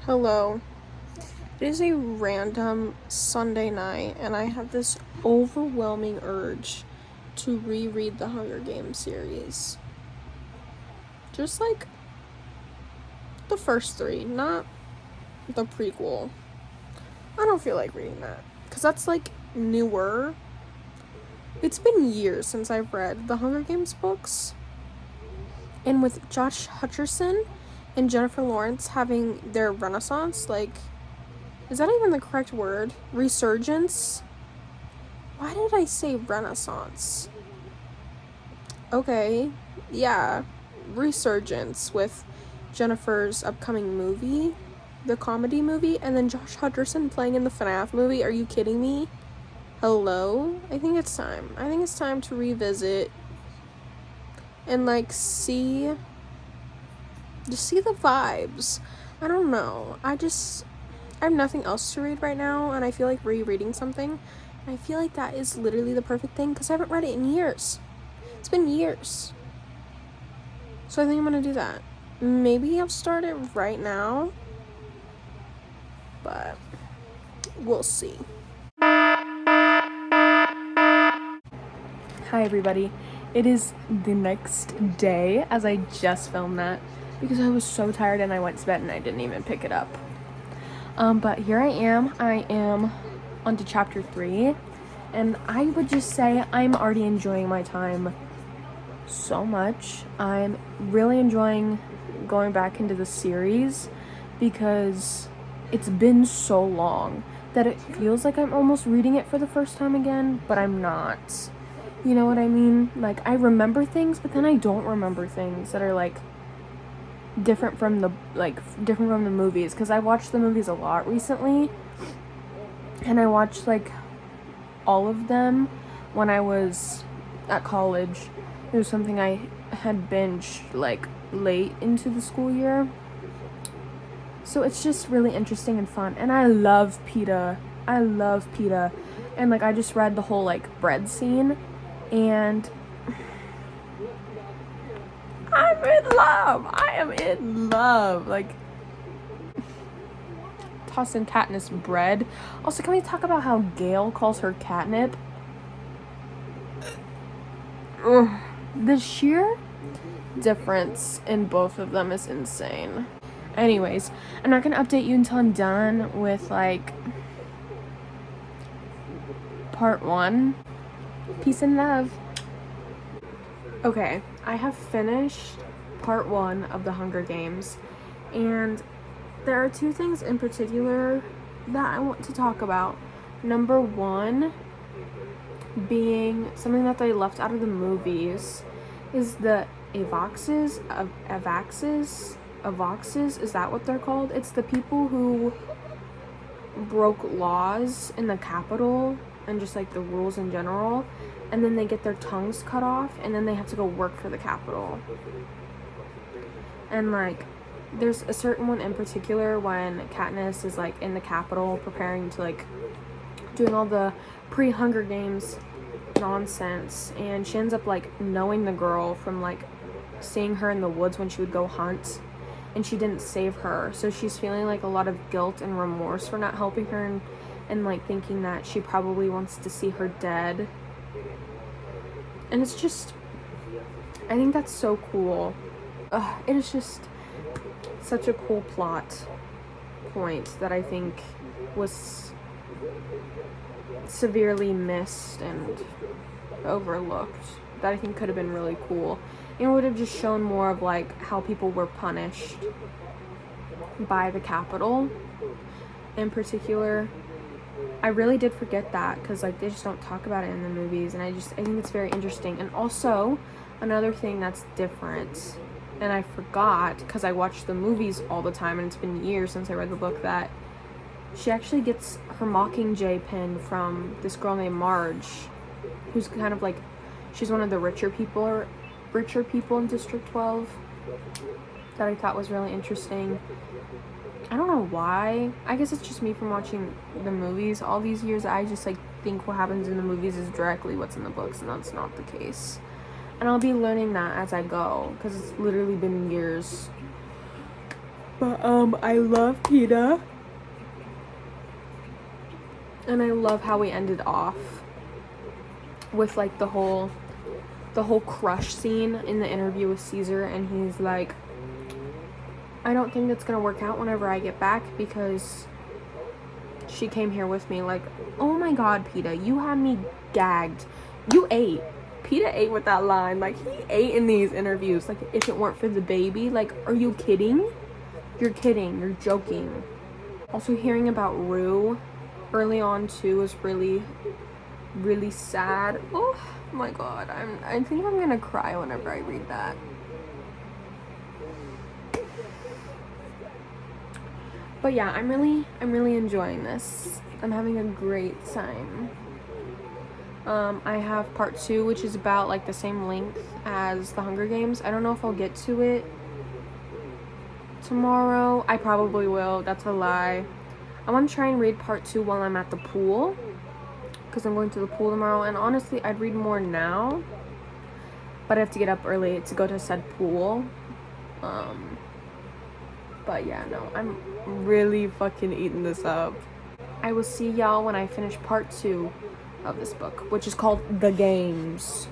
Hello. It is a random Sunday night, and I have this overwhelming urge to reread the Hunger Games series. Just like the first three, not the prequel. I don't feel like reading that, because that's like newer. It's been years since I've read the Hunger Games books. And with Josh Hutcherson and Jennifer Lawrence having their renaissance, is that even the correct word? Resurgence? Why did I say renaissance? Okay, yeah, resurgence with Jennifer's upcoming movie, the comedy movie, and then Josh Hutcherson playing in the FNAF movie. Are you kidding me? Hello? I think it's time. I think it's time to revisit and see the vibes. I don't know. I have nothing else to read right now, and I feel like rereading something. I feel like that is literally the perfect thing because I haven't read it in years. It's been years. So I think I'm going to do that. Maybe I'll start it right now, but we'll see. Hi everybody. It is the next day, as I just filmed that because I was so tired and I went to bed and I didn't even pick it up. But here I am on to chapter 3, and I would just say I'm already enjoying my time so much. I'm really enjoying going back into the series because it's been so long that it feels like I'm almost reading it for the first time again, but I'm not. You know what I mean? I remember things, but then I don't remember things that are different from the movies, because I watched the movies a lot recently, and I watched all of them when I was at college. It was something I had binged late into the school year, so it's just really interesting and fun. And I love pita, and I just read the whole bread scene, and I'm in love. I am in love. Tossing Katniss bread. Also, can we talk about how Gale calls her catnip? Ugh. The sheer difference in both of them is insane. Anyways, I'm not gonna update you until I'm done with part 1. Peace and love. Okay, I have finished part 1 of the Hunger Games, and there are 2 things in particular that I want to talk about. Number 1 being something that they left out of the movies is the Avoxes, is that what they're called? It's the people who broke laws in the Capitol and just the rules in general, and then they get their tongues cut off, and then they have to go work for the Capitol. And there's a certain one in particular when Katniss is in the Capitol preparing to doing all the pre-Hunger Games nonsense, and she ends up knowing the girl from seeing her in the woods when she would go hunt, and she didn't save her, so she's feeling a lot of guilt and remorse for not helping her, and thinking that she probably wants to see her dead. And it's just, I think that's so cool. It is just such a cool plot point that I think was severely missed and overlooked, that I think could have been really cool. It would have just shown more of how people were punished by the Capitol in particular. I really did forget that because they just don't talk about it in the movies, and I think it's very interesting. And also another thing that's different, and I forgot because I watched the movies all the time and it's been years since I read the book, that she actually gets her Mockingjay pin from this girl named Marge, who's kind of she's one of the richer people in District 12, that I thought was really interesting. I don't know why. I guess it's just me from watching the movies all these years. I just think what happens in the movies is directly what's in the books, and that's not the case. And I'll be learning that as I go, because it's literally been years. But I love PETA. And I love how we ended off with like the whole crush scene in the interview with Caesar, and he's like, I don't think it's gonna work out whenever I get back because she came here with me. Like, oh my god, PETA, you had me gagged. You ate. PETA ate with that line. Like, he ate in these interviews. Like, if it weren't for the baby. Like, are you kidding? You're kidding. You're joking. Also, hearing about Rue early on too is really, really sad. Oh my god, I think I'm gonna cry whenever I read that. But yeah, I'm really enjoying this. I'm having a great time. I have part 2, which is about like the same length as the Hunger Games. I don't know if I'll get to it tomorrow. I probably will. That's a lie. I want to try and read part 2 while I'm at the pool, because I'm going to the pool tomorrow, and honestly, I'd read more now, but I have to get up early to go to said pool. But yeah, no, I'm really fucking eating this up. I will see y'all when I finish part 2 of this book, which is called The Games.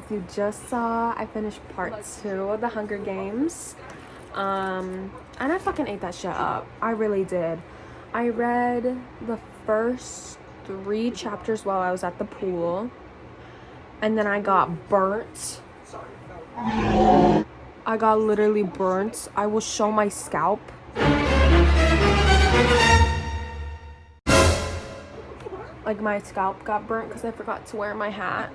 as you just saw, I finished part 2 of the Hunger Games. And I fucking ate that shit up. I really did. I read the first 3 chapters while I was at the pool. And then I got burnt. I got literally burnt. I will show my scalp. Like, my scalp got burnt because I forgot to wear my hat.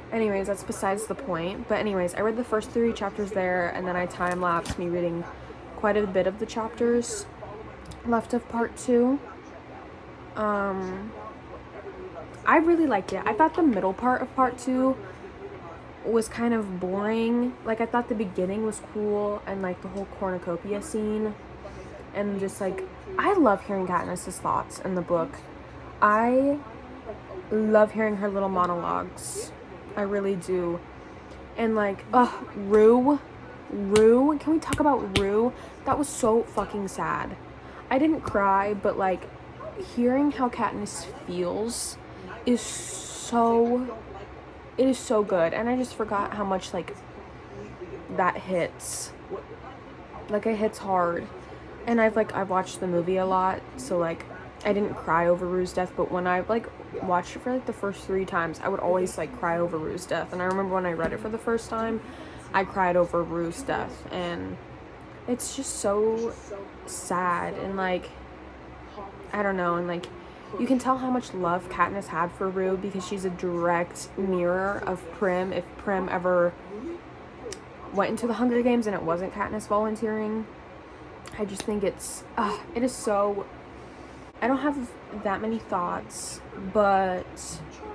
Anyways, that's besides the point. But anyways, I read the first 3 chapters there, and then I time-lapsed me reading quite a bit of the chapters left of part 2. I really liked it. I thought the middle part of part 2 was kind of boring. Like, I thought the beginning was cool, and like the whole cornucopia scene, and just like, I love hearing Katniss's thoughts in the book. I love hearing her little monologues. I really do. And like, Rue, can we talk about Rue? That was so fucking sad. I didn't cry, but like, hearing how Katniss feels is so good. And I just forgot how much like that hits. Like, it hits hard. And I've watched the movie a lot, so like, I didn't cry over Rue's death, but when I like watched it for like the first 3 times, I would always like cry over Rue's death. And I remember when I read it for the first time, I cried over Rue's death, and it's just so sad. And like, I don't know, and like, you can tell how much love Katniss had for Rue because she's a direct mirror of Prim. If Prim ever went into the Hunger Games and it wasn't Katniss volunteering, I just think it is so... I don't have that many thoughts, but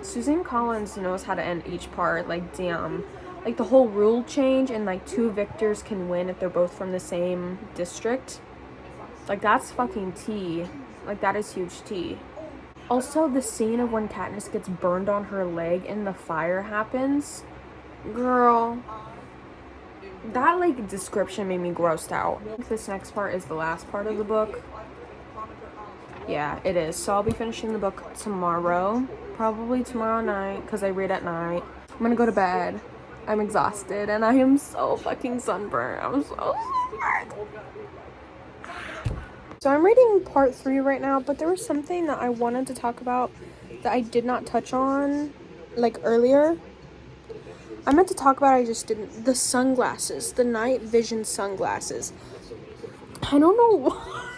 Suzanne Collins knows how to end each part. Like, damn. Like, the whole rule change and like 2 victors can win if they're both from the same district. Like, that's fucking tea. Like, that is huge tea. Also, the scene of when Katniss gets burned on her leg and the fire happens. Girl. That, like, description made me grossed out. This next part is the last part of the book. Yeah, it is. So I'll be finishing the book tomorrow. Probably tomorrow night, because I read at night. I'm gonna go to bed. I'm exhausted, and I am so fucking sunburned. I'm so sunburned. So I'm reading part 3 right now, but there was something that I wanted to talk about that I did not touch on, like, earlier. I meant to talk about it, I just didn't. The sunglasses. The night vision sunglasses. I don't know why.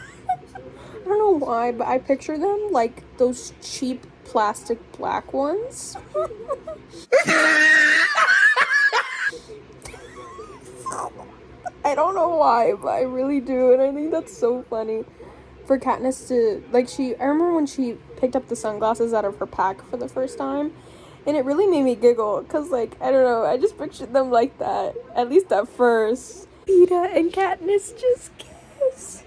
I don't know why, but I picture them like those cheap plastic black ones. I don't know why, but I really do, and I think that's so funny for Katniss to, like, I remember when she picked up the sunglasses out of her pack for the first time, and it really made me giggle, because, like, I don't know, I just pictured them like that, at least at first. Peeta and Katniss just kiss.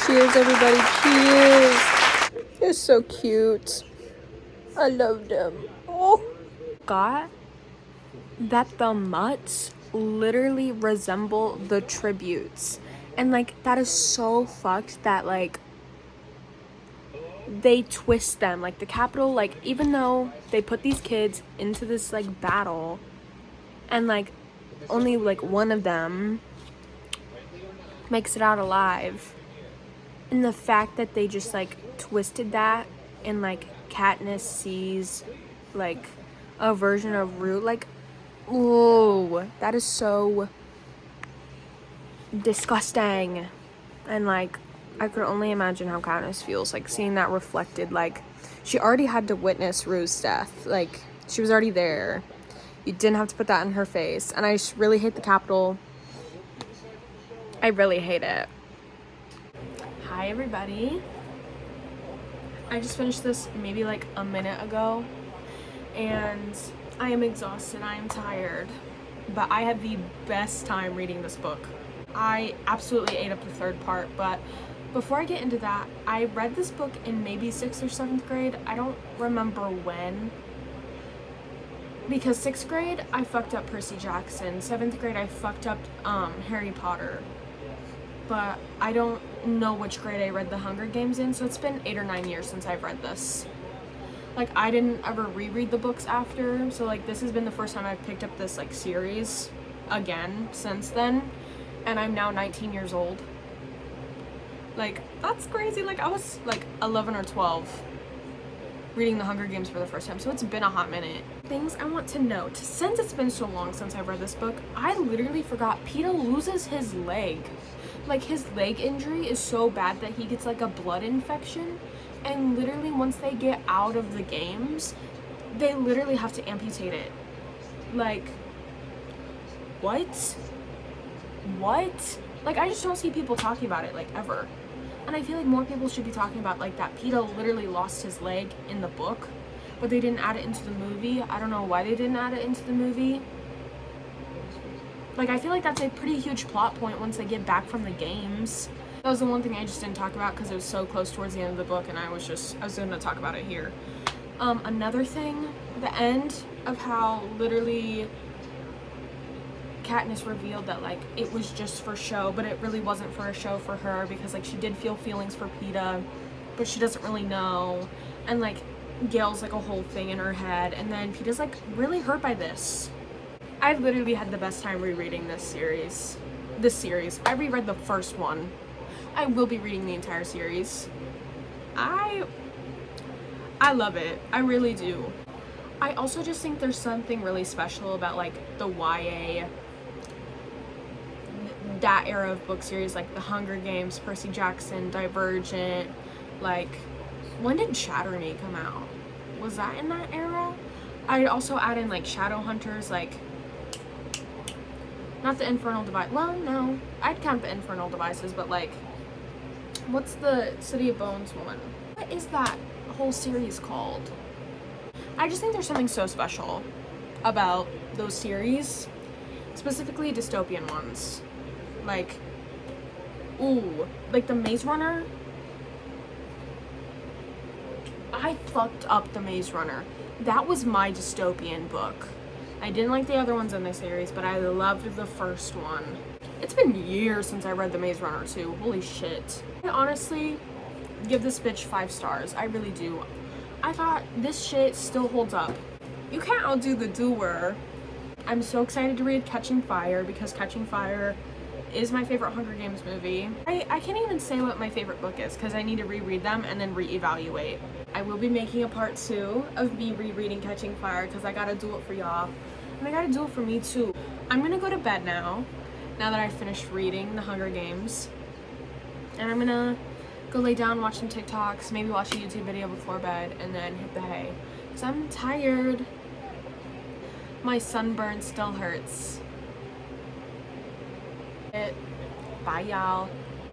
Cheers, everybody. Cheers. They're so cute. I love them. Oh. Got that the mutts literally resemble the tributes. And, like, that is so fucked that, like, they twist them. Like, the Capitol, like, even though they put these kids into this, like, battle, and, like, only, like, one of them makes it out alive. And the fact that they just, like, twisted that, and, like, Katniss sees, like, a version of Rue, like, whoa, that is so disgusting. And, like, I could only imagine how Katniss feels, like, seeing that reflected. Like, she already had to witness Rue's death. Like, she was already there. You didn't have to put that in her face. And I just really hate the Capitol. I really hate it. Hi, everybody. I just finished this maybe like a minute ago, and I am exhausted. I am tired, but I had the best time reading this book. I absolutely ate up the 3rd part, but before I get into that, I read this book in maybe 6th or 7th grade. I don't remember when, because 6th grade I fucked up Percy Jackson. 7th grade I fucked up Harry Potter. But I don't know which grade I read The Hunger Games in, so it's been 8 or 9 years since I've read this. Like, I didn't ever reread the books after, so like this has been the first time I've picked up this like series again since then, and I'm now 19 years old. Like, that's crazy. Like, I was like 11 or 12 reading The Hunger Games for the first time, so it's been a hot minute. Things I want to note, since it's been so long since I've read this book, I literally forgot Peeta loses his leg. Like, his leg injury is so bad that he gets like a blood infection, and literally once they get out of the games, they literally have to amputate it. Like, what? Like, I just don't see people talking about it, like, ever. And I feel like more people should be talking about, like, that Peeta literally lost his leg in the book, but they didn't add it into the movie. I don't know why they didn't add it into the movie. Like, I feel like that's a pretty huge plot point once they get back from the games. That was the one thing I just didn't talk about because it was so close towards the end of the book, and I was going to talk about it here. Another thing, the end of how literally Katniss revealed that like it was just for show, but it really wasn't for a show for her, because like she did feel feelings for Peeta, but she doesn't really know, and like Gale's like a whole thing in her head, and then Peeta's like really hurt by this. I literally had the best time rereading this series. I reread the first one. I will be reading the entire series. I love it. I really do. I also just think there's something really special about like the YA, that era of book series, like The Hunger Games, Percy Jackson, Divergent. Like, when did Shatter Me come out? Was that in that era? I'd also add in like Shadowhunters, like, not the Infernal Device. Well, no, I'd count the Infernal Devices, but like, what's the City of Bones one? What is that whole series called? I just think there's something so special about those series, specifically dystopian ones. Like, ooh, like the Maze Runner. I fucked up the Maze Runner. That was my dystopian book. I didn't like the other ones in the series, but I loved the first one. It's been years since I read the Maze Runner too. Holy shit. I honestly give this bitch 5 stars. I really do. I thought this shit still holds up. You can't outdo the doer. I'm so excited to read Catching Fire, because Catching Fire is my favorite Hunger Games movie. I can't even say what my favorite book is because I need to reread them and then reevaluate. I will be making a part 2 of me rereading Catching Fire because I gotta do it for y'all. And I gotta do it for me too. I'm gonna go to bed now that I finished reading The Hunger Games. And I'm gonna go lay down, watch some TikToks, maybe watch a YouTube video before bed, and then hit the hay. Because I'm tired. My sunburn still hurts. Bye, y'all.